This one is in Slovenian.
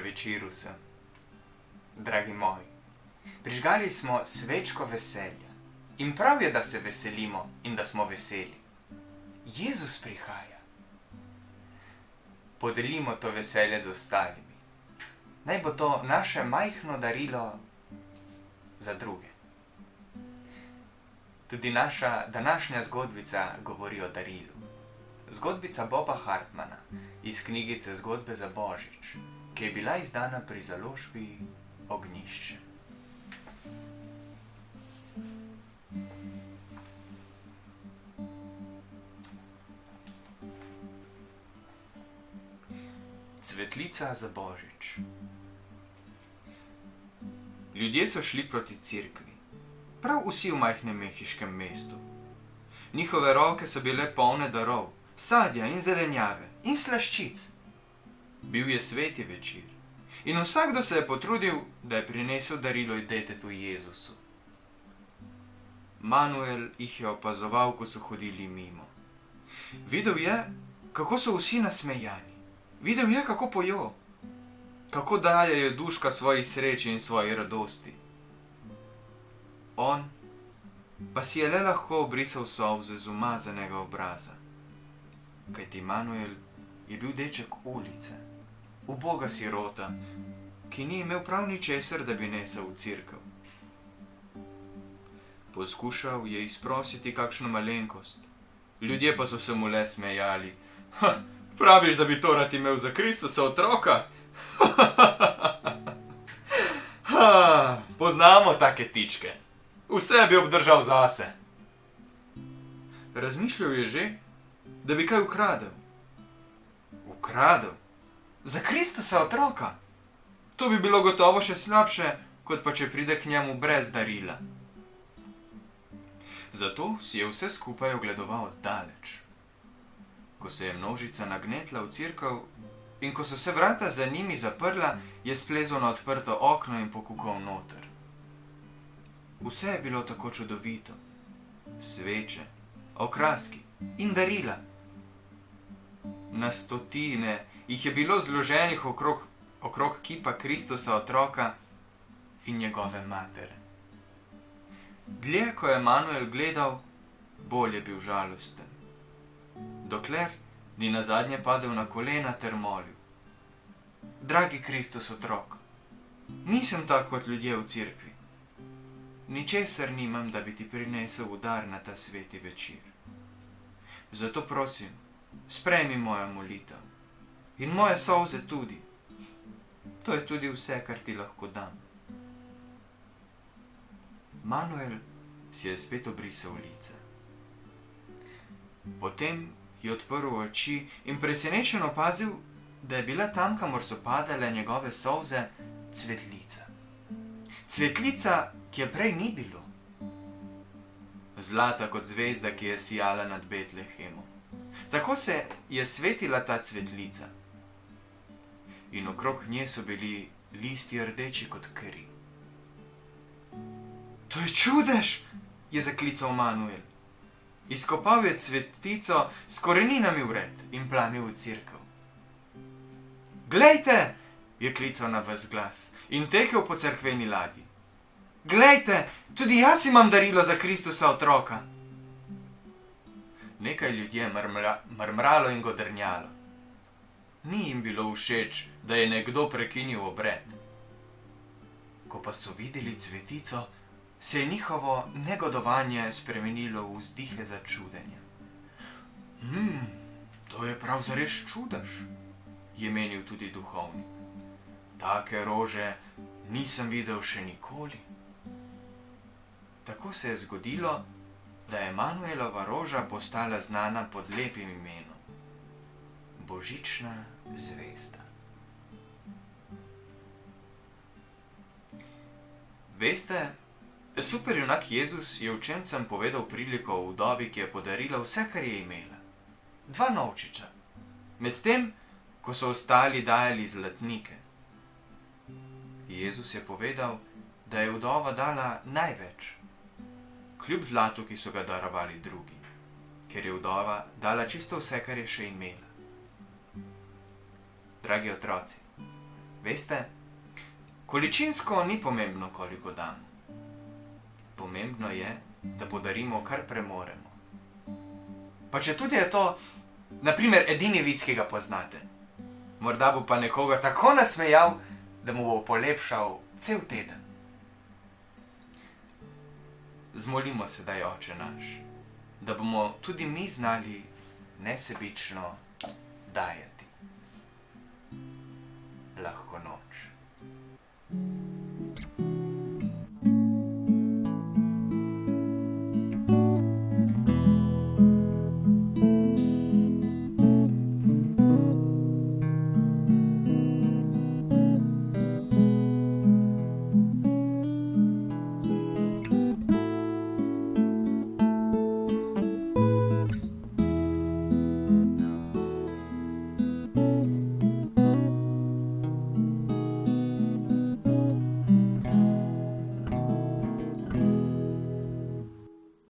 večer vsem. Dragi moji, prižgali smo svečko veselja in prav je, da se veselimo in da smo veseli. Jezus prihaja. Podelimo to veselje z ostalimi. Naj bo to naše majhno darilo za druge. Tudi naša današnja zgodbica govori o darilu. Zgodbica Boba Hartmana iz knjigice Zgodbe za Božič, ki je bila izdana pri založbi Ognjišče. Cvetlica za Božič. Ljudje so šli proti cerkvi, prav vsi v majhnem mehiškem mestu. Njihove roke so bile polne darov, sadja in zelenjave in slaščic. Bil je sveti večer in vsakdo se je potrudil, da je prinesel darilo detetu Jezusu. Manuel jih je opazoval, ko so hodili mimo. Videl je, kako so vsi nasmejani. Videl je, kako pojo, kako dajejo duška svoji sreči in svoji radosti. On pa si je le lahko obrisal solze z umazanega obraza, kajti Manuel je bil deček ulice, uboga sirota, ki ni imel prav ničesar, da bi nesel v cerkev. Poskušal je izprositi kakšno malenkost, ljudje pa so se mu le smejali. Praviš, da bi to rad imel za Kristusa otroka? Poznamo take tičke. Vse bi obdržal zase. Razmišljal je že, da bi kaj ukradel. Ukradel? Za Kristusa otroka? To bi bilo gotovo še slabše, kot pa če pride k njemu brez darila. Zato si je vse skupaj ogledoval oddaleč. Ko se je množica nagnetla v cerkev in ko so se vrata za njimi zaprla, je splezal na odprto okno in pokukal noter. Vse je bilo tako čudovito. Sveče, okraski in darila. Na stotine jih je bilo zloženih okrog kipa Kristusa otroka in njegove matere. Dlje, ko je Manuel gledal, bolj je bil žalosten. Dokler ni nazadnje padel na kolena ter molil. Dragi Kristus otrok, nisem tak kot ljudje v cerkvi. Ničesar nimam, da bi ti prinesel v dar na ta sveti večer. Zato prosim, sprejmi mojo molitev in moje solze tudi. To je tudi vse, kar ti lahko dam. Manuel si je spet obrisal lice. Potem je odprl oči in presenečen opazil, da je bila tam, kamor so padale njegove solze, cvetlica. Cvetlica, ki je prej ni bilo. Zlata kot zvezda, ki je sijala nad Betlehemom. Tako se je svetila ta cvetlica. In okrog nje so bili listi rdeči kot kri. To je čudež, je zaklical Manuel. Izkopal je cvetico s koreninami vred in planil v cerkev. Glejte, je klical na ves glas in tekel po cerkveni ladji. Glejte, tudi jaz imam darilo za Kristusa otroka. Nekaj ljudi je mrmralo in godrnjalo. Ni jim bilo všeč, da je nekdo prekinil obred. Ko pa so videli cvetico, se je njihovo negodovanje spremenilo v vzdihe začudenja. To je prav zares čudež, je menil tudi duhovnik. Take rože nisem videl še nikoli. Tako se je zgodilo, da je Manuelova roža postala znana pod lepim imenom. Božična zvezda. Veste, superjunak Jezus je učencem povedal priliko o vdovi, ki je podarila vse, kar je imela. 2 novčiča. Medtem, ko so ostali dajali zlatnike. Jezus je povedal, da je vdova dala največ, kljub zlatu, ki so ga darovali drugi, ker je vdova dala čisto vse, kar je še imela. Dragi otroci, Veste, količinsko ni pomembno, koliko damo. Pomembno je, da podarimo, kar premoremo. Pa če tudi je to, na primer, edini vic, ki ga poznate. Morda bo pa nekoga tako nasmejal, da mu bo polepšal cel teden. Zmolimo sedaj, Oče naš, da bomo tudi mi znali nesebično dajati. Lahko noč.